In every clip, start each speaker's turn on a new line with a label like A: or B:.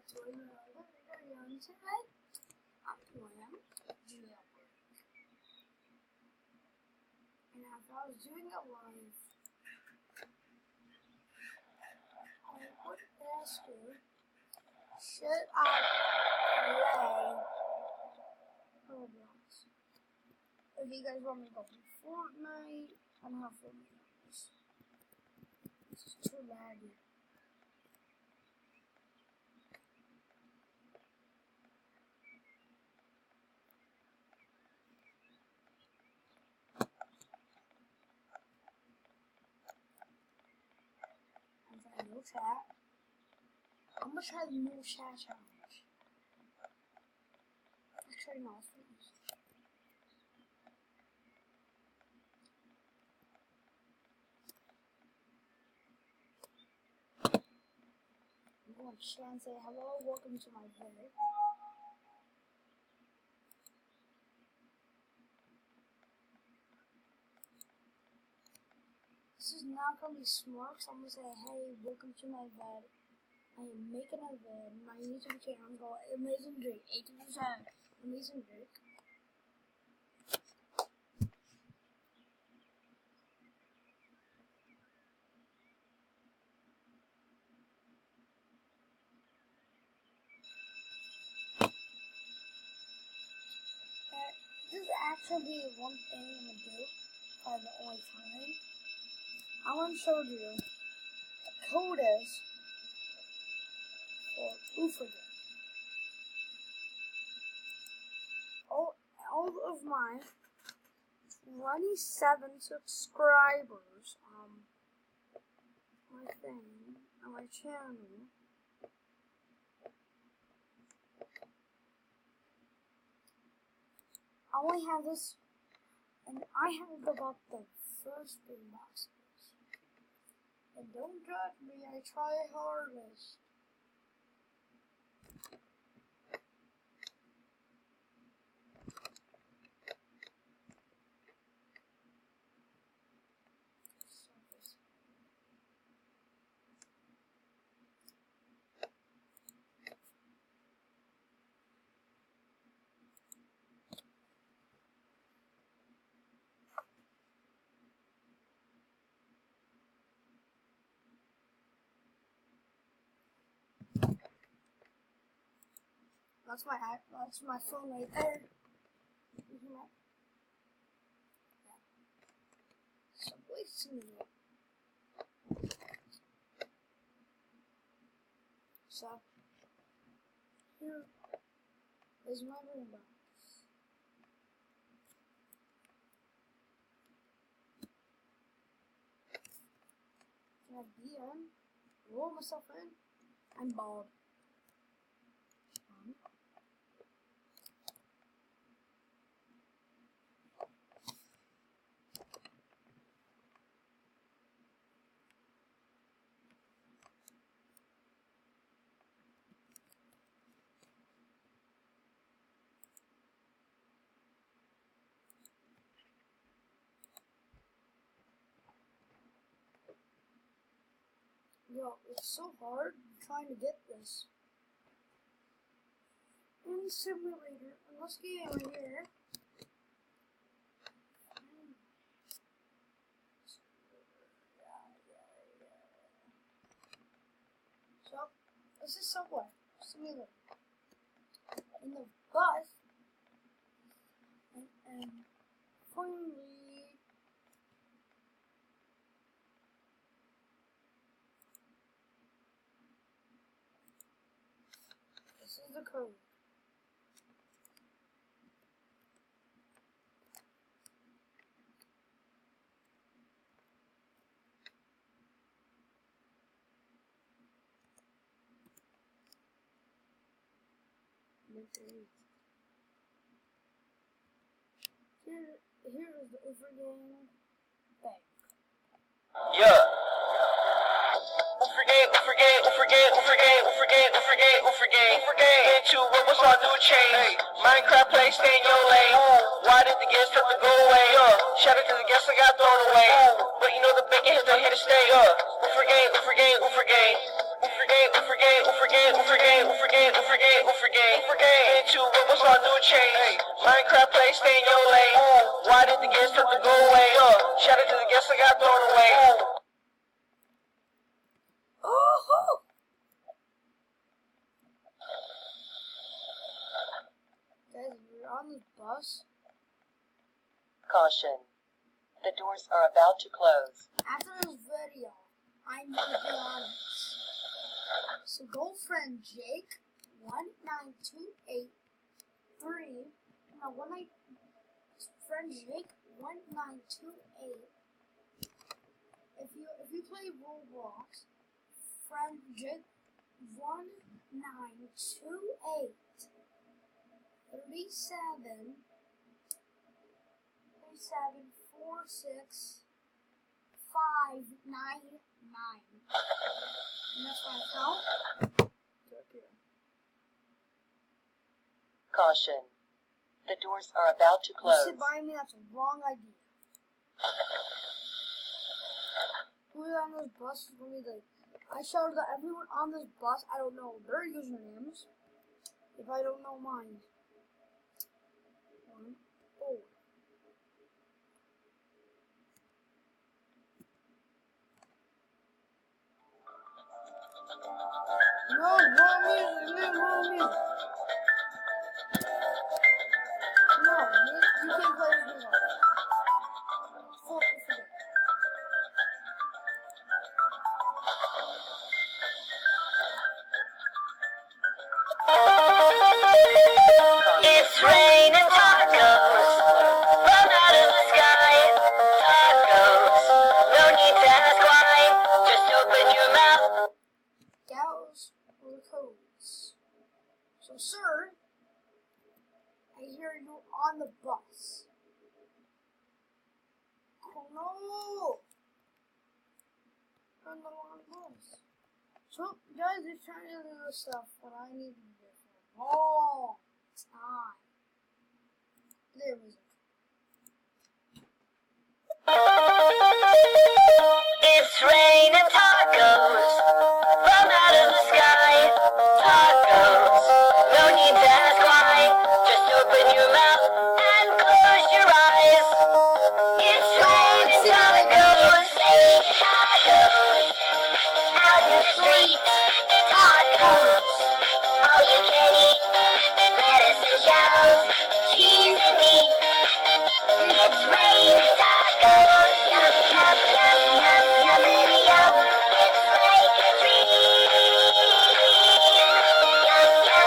A: back to another video, and today I'm playing Jailbreak. And if I was doing it live, I would ask you, should I play Roblox? If you guys want me to go play Fortnite, I don't have Fortnite. It's too laggy. No chat. I'm gonna try the no chat challenge. Let's try no things. I'm going to chat and say hello, welcome to my video. This is not going to be smart, so I'm going to say, hey, welcome to my VOD. I am making a VOD. My YouTube channel is called Amazing Drake. 80% Amazing Drake. This is actually one thing I'm going to do, probably the only time. I want to show you the code is for Oofagan. All of my 27 subscribers on my thing, on my channel, I only have this, and I have about the first big boxes. And don't judge me, I try hardest. That's my phone right there. Yeah. Subway Simulator. So here is my ring box. Can I be in? Roll myself in. I'm bald. Yo, it's so hard trying to get this in the simulator. And let's get over here. So, this is Subway Simulator. In the bus, and finally, this is the code. Here is the Oofagan thing.
B: Yeah. Oofagan. Into what's our new change? Minecraft play, stay in your lane. Why did the guests have to go away? Shout out to the guests that got thrown away. But you know the bacon hits are here to stay. Oofagan. Into what was our new change? Minecraft play, stay in your lane. Why did the guests have to go away? Shout out to the guests that got thrown away.
A: Oh! Guys, we're on this bus.
C: Caution. The doors are about to close.
A: After this video, I'm gonna be honest. So girlfriend Jake 19283. No, friend Jake 1928. If you play Roblox, friend Jake 1928 37 46 599. And that's my account.
C: Caution. The doors are about to
A: You
C: close.
A: sit by me, that's a wrong idea. Whoever on this bus is going to be like, I shouted at everyone on this bus, I don't know their usernames, if I don't know mine. Oh. No, wrong music, wrong music. No, you can't play this music. Forget it.
B: It's raining tacos from out of the sky. Tacos, no need to ask why. Just open your mouth.
A: Those were the codes. So, sir, I hear you on the bus. Oh no! I'm not on the bus. So, guys, they're trying to do this stuff, but I need to be there for a long time. There was it.
B: It's raining tacos from out of the sky. Tacos, no need to ask why. Just open your mouth and close your eyes. It's raining tacos, tacos. Out in the street, tacos. All you can eat, lettuce and shells, cheese and meat. It's raining tacos, yum, yum, yum, yum, yummity yum. It's like a dream. Yum, yum, yum,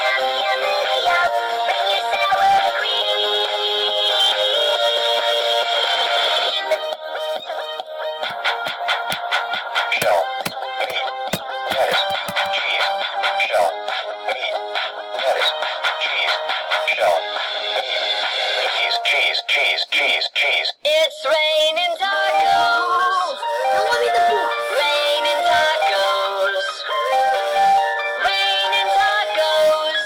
B: yum, yummity yum. Bring your sour
D: Shell, meat, lettuce, cheese, shell, meat, lettuce, cheese, shell, meat, cheese.
B: It's raining tacos.
A: Now let me the book.
B: Raining tacos. Raining tacos.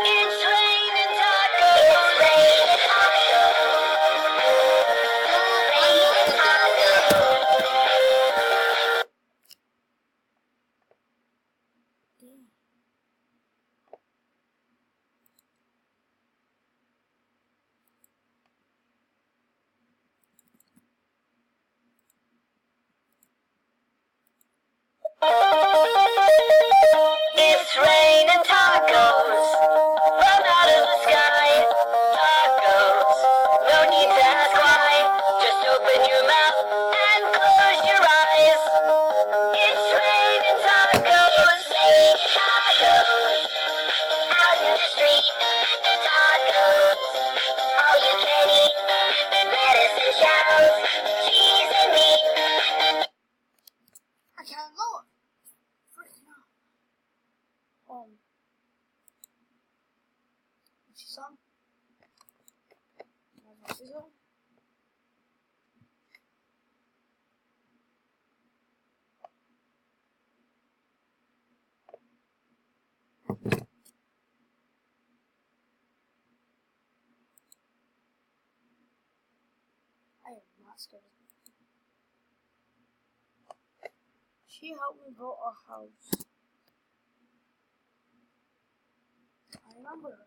B: It's raining tacos. It's raining tacos. Raining tacos.
A: Damn.
B: It's raining tacos from out of the sky. Tacos, no need to ask why. Just open your mouth and close your eyes. It's raining tacos, tacos. Out in the street, tacos. All you can eat, lettuce and shells, cheese and meat.
A: I can't go. Freaking out. See some? See some? I am not scared. She helped me build a house. I remember her.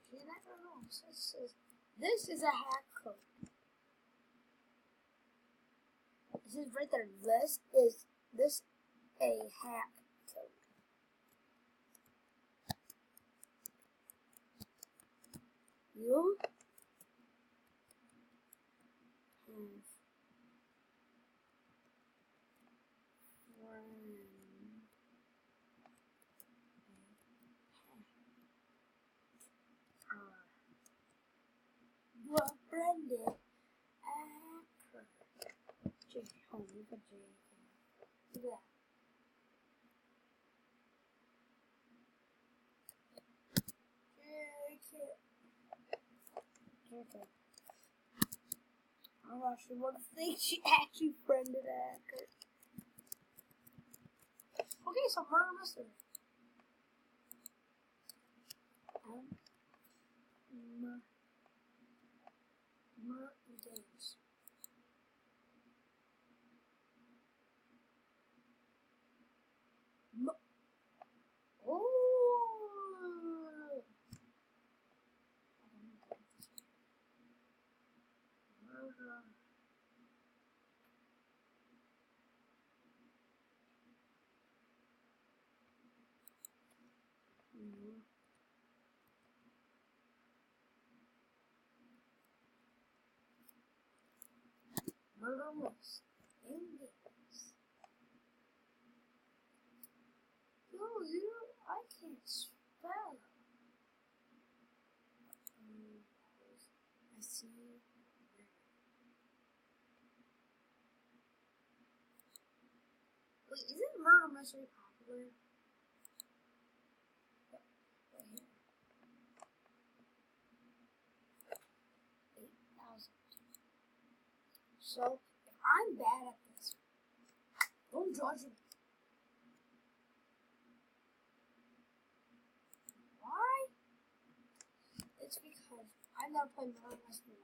A: She never knows. This is a hack code. This is right there. This is a hack code. You have friended Acker. J. Oh, you got J. Look at that. JK. I'm not sure what to think. She actually friended Acker. Okay, so murder mystery. Murder games. Oh. Murder. Murder most in games. Yo, I can't spell. I see you. Wait, isn't murder mystery popular? Yep, right here. 8,000. So, if I'm bad at this, don't judge me. Why? It's because I've never played Murder Mystery.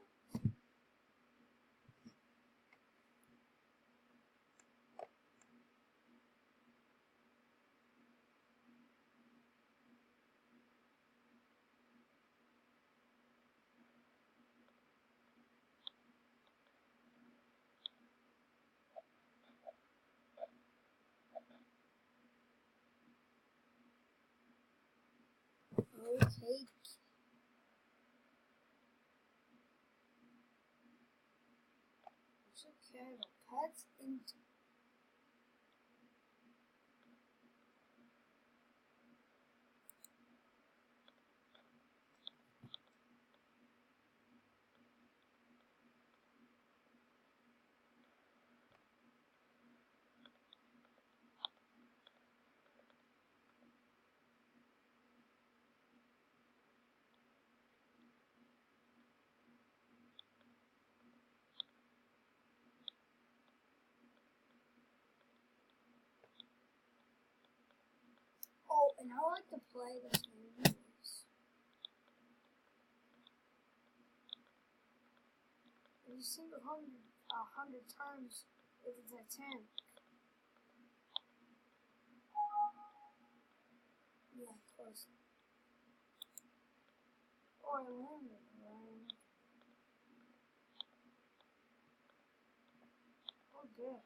A: Okay. Okay, the pets into. Oh, and I like to play this game. Every single 100 times if it's a 10. Yeah, of course. Oh, I landed, right? Oh, good.